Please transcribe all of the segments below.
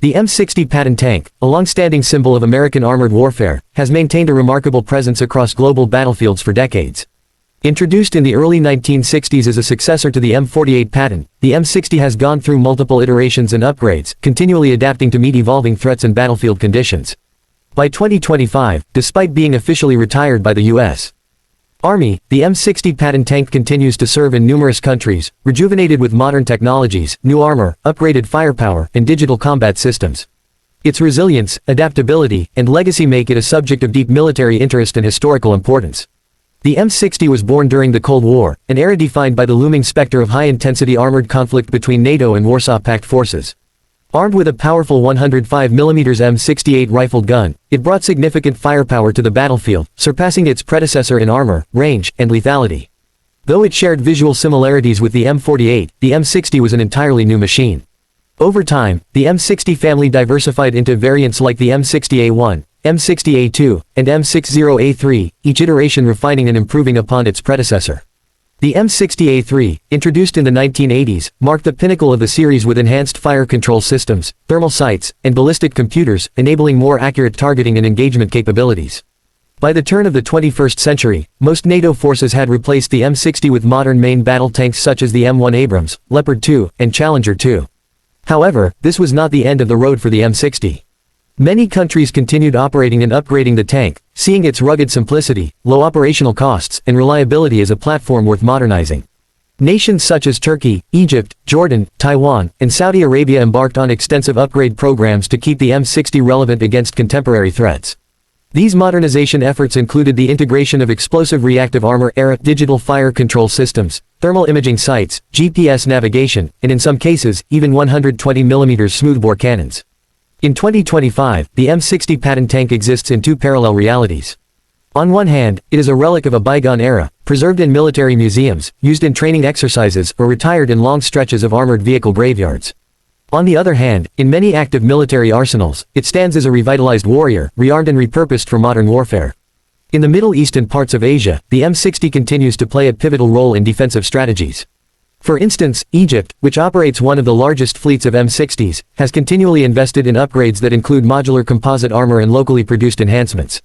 The M60 Patton tank, a long-standing symbol of American armored warfare, has maintained a remarkable presence across global battlefields for decades. Introduced in the early 1960s as a successor to the M48 Patton, the M60 has gone through multiple iterations and upgrades, continually adapting to meet evolving threats and battlefield conditions. By 2025, despite being officially retired by the U.S. Army, the M60 Patton tank continues to serve in numerous countries, rejuvenated with modern technologies, new armor, upgraded firepower, and digital combat systems. Its resilience, adaptability, and legacy make it a subject of deep military interest and historical importance. The M60 was born during the Cold War, an era defined by the looming specter of high-intensity armored conflict between NATO and Warsaw Pact forces. Armed with a powerful 105mm M68 rifled gun, it brought significant firepower to the battlefield, surpassing its predecessor in armor, range, and lethality. Though it shared visual similarities with the M48, the M60 was an entirely new machine. Over time, the M60 family diversified into variants like the M60A1, M60A2, and M60A3, each iteration refining and improving upon its predecessor. The M60A3, introduced in the 1980s, marked the pinnacle of the series with enhanced fire control systems, thermal sights, and ballistic computers, enabling more accurate targeting and engagement capabilities. By the turn of the 21st century, most NATO forces had replaced the M60 with modern main battle tanks such as the M1 Abrams, Leopard 2, and Challenger 2. However, this was not the end of the road for the M60. Many countries continued operating and upgrading the tank, seeing its rugged simplicity, low operational costs, and reliability as a platform worth modernizing. Nations such as Turkey, Egypt, Jordan, Taiwan, and Saudi Arabia embarked on extensive upgrade programs to keep the M60 relevant against contemporary threats. These modernization efforts included the integration of explosive reactive armor era digital fire control systems, thermal imaging sights, GPS navigation, and in some cases, even 120mm smoothbore cannons. In 2025, the M60 Patton tank exists in two parallel realities. On one hand, it is a relic of a bygone era, preserved in military museums, used in training exercises, or retired in long stretches of armored vehicle graveyards. On the other hand, in many active military arsenals, it stands as a revitalized warrior, rearmed and repurposed for modern warfare. In the Middle East and parts of Asia, the M60 continues to play a pivotal role in defensive strategies. For instance, Egypt, which operates one of the largest fleets of M60s, has continually invested in upgrades that include modular composite armor and locally produced enhancements.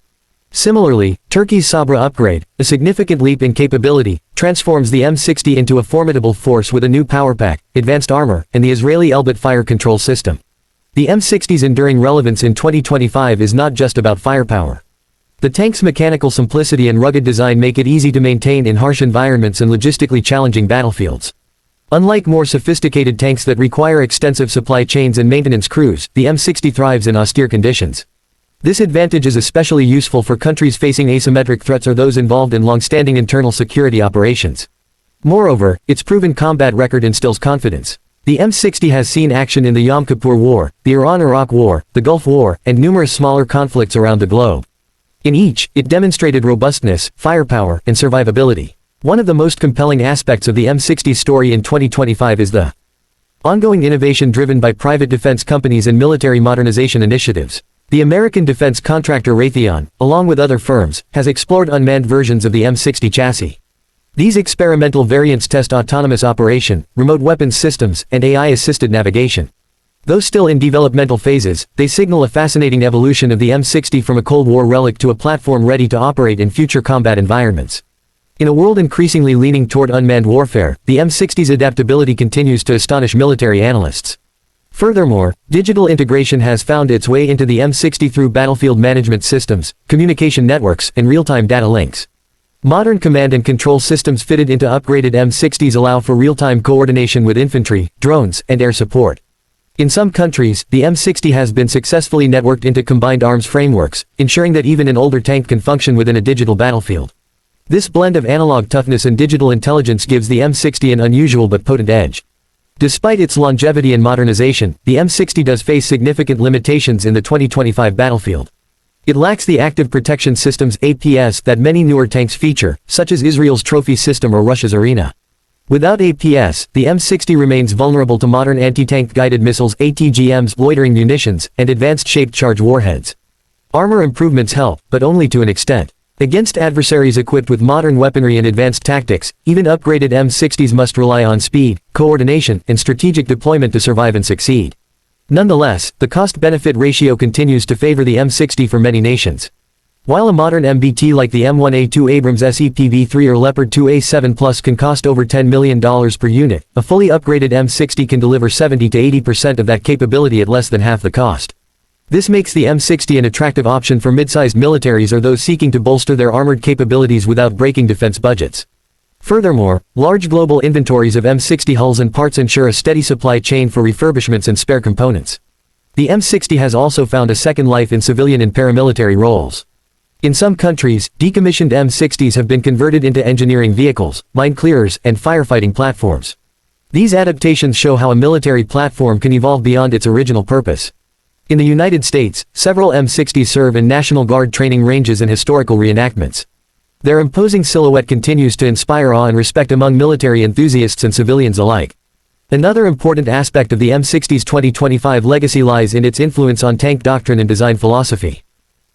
Similarly, Turkey's Sabra upgrade, a significant leap in capability, transforms the M60 into a formidable force with a new power pack, advanced armor, and the Israeli Elbit fire control system. The M60's enduring relevance in 2025 is not just about firepower. The tank's mechanical simplicity and rugged design make it easy to maintain in harsh environments and logistically challenging battlefields. Unlike more sophisticated tanks that require extensive supply chains and maintenance crews, the M60 thrives in austere conditions. This advantage is especially useful for countries facing asymmetric threats or those involved in long-standing internal security operations. Moreover, its proven combat record instills confidence. The M60 has seen action in the Yom Kippur War, the Iran-Iraq War, the Gulf War, and numerous smaller conflicts around the globe. In each, it demonstrated robustness, firepower, and survivability. One of the most compelling aspects of the M60's story in 2025 is the ongoing innovation driven by private defense companies and military modernization initiatives. The American defense contractor Raytheon, along with other firms, has explored unmanned versions of the M60 chassis. These experimental variants test autonomous operation, remote weapons systems, and AI-assisted navigation. Though still in developmental phases, they signal a fascinating evolution of the M60 from a Cold War relic to a platform ready to operate in future combat environments. In a world increasingly leaning toward unmanned warfare, the M60's adaptability continues to astonish military analysts. Furthermore, digital integration has found its way into the M60 through battlefield management systems, communication networks, and real-time data links. Modern command and control systems fitted into upgraded M60s allow for real-time coordination with infantry, drones, and air support. In some countries, the M60 has been successfully networked into combined arms frameworks, ensuring that even an older tank can function within a digital battlefield. This blend of analog toughness and digital intelligence gives the M60 an unusual but potent edge. Despite its longevity and modernization, the M60 does face significant limitations in the 2025 battlefield. It lacks the active protection systems APS that many newer tanks feature, such as Israel's Trophy system or Russia's Arena. Without APS, the M60 remains vulnerable to modern anti-tank guided missiles ATGMs, loitering munitions, and advanced shaped charge warheads. Armor improvements help, but only to an extent. Against adversaries equipped with modern weaponry and advanced tactics, even upgraded M60s must rely on speed, coordination, and strategic deployment to survive and succeed. Nonetheless, the cost-benefit ratio continues to favor the M60 for many nations. While a modern MBT like the M1A2 Abrams SEPV3 or Leopard 2A7 Plus can cost over $10 million per unit, a fully upgraded M60 can deliver 70 to 80% of that capability at less than half the cost. This makes the M60 an attractive option for mid-sized militaries or those seeking to bolster their armored capabilities without breaking defense budgets. Furthermore, large global inventories of M60 hulls and parts ensure a steady supply chain for refurbishments and spare components. The M60 has also found a second life in civilian and paramilitary roles. In some countries, decommissioned M60s have been converted into engineering vehicles, mine clearers, and firefighting platforms. These adaptations show how a military platform can evolve beyond its original purpose. In the United States, several M60s serve in National Guard training ranges and historical reenactments. Their imposing silhouette continues to inspire awe and respect among military enthusiasts and civilians alike. Another important aspect of the M60's 2025 legacy lies in its influence on tank doctrine and design philosophy.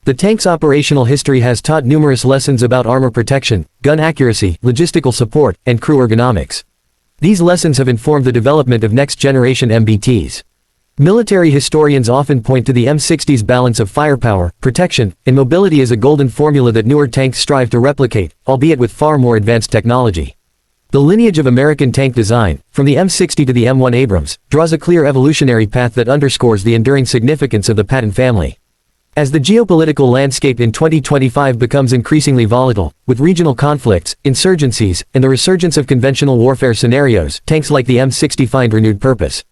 The tank's operational history has taught numerous lessons about armor protection, gun accuracy, logistical support, and crew ergonomics. These lessons have informed the development of next-generation MBTs. Military historians often point to the M60's balance of firepower, protection, and mobility as a golden formula that newer tanks strive to replicate, albeit with far more advanced technology. The lineage of American tank design, from the M60 to the M1 Abrams, draws a clear evolutionary path that underscores the enduring significance of the Patton family. As the geopolitical landscape in 2025 becomes increasingly volatile, with regional conflicts, insurgencies, and the resurgence of conventional warfare scenarios, tanks like the M60 find renewed purpose.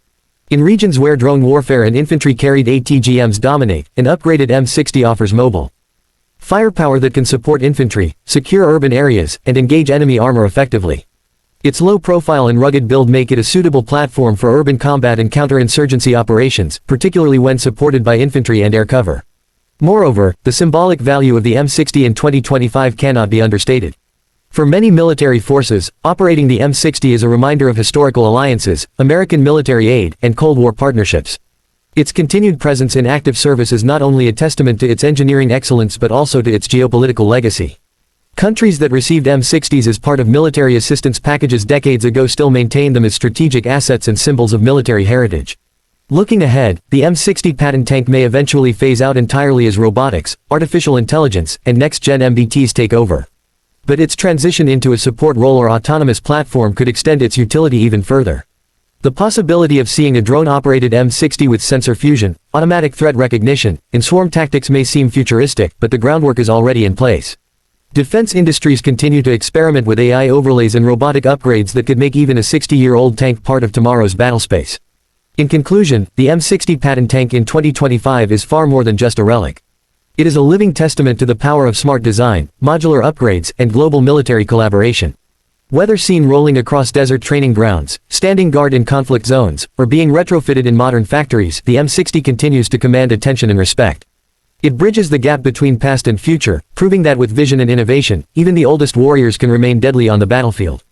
In regions where drone warfare and infantry-carried ATGMs dominate, an upgraded M60 offers mobile firepower that can support infantry, secure urban areas, and engage enemy armor effectively. Its low profile and rugged build make it a suitable platform for urban combat and counterinsurgency operations, particularly when supported by infantry and air cover. Moreover, the symbolic value of the M60 in 2025 cannot be understated. For many military forces, operating the M60 is a reminder of historical alliances, American military aid, and Cold War partnerships. Its continued presence in active service is not only a testament to its engineering excellence but also to its geopolitical legacy. Countries that received M60s as part of military assistance packages decades ago still maintain them as strategic assets and symbols of military heritage. Looking ahead, the M60 Patton tank may eventually phase out entirely as robotics, artificial intelligence, and next-gen MBTs take over. But its transition into a support role or autonomous platform could extend its utility even further. The possibility of seeing a drone-operated M60 with sensor fusion, automatic threat recognition, and swarm tactics may seem futuristic, but the groundwork is already in place. Defense industries continue to experiment with AI overlays and robotic upgrades that could make even a 60-year-old tank part of tomorrow's battlespace. In conclusion, the M60 Patton tank in 2025 is far more than just a relic. It is a living testament to the power of smart design, modular upgrades, and global military collaboration. Whether seen rolling across desert training grounds, standing guard in conflict zones, or being retrofitted in modern factories, the M60 continues to command attention and respect. It bridges the gap between past and future, proving that with vision and innovation, even the oldest warriors can remain deadly on the battlefield.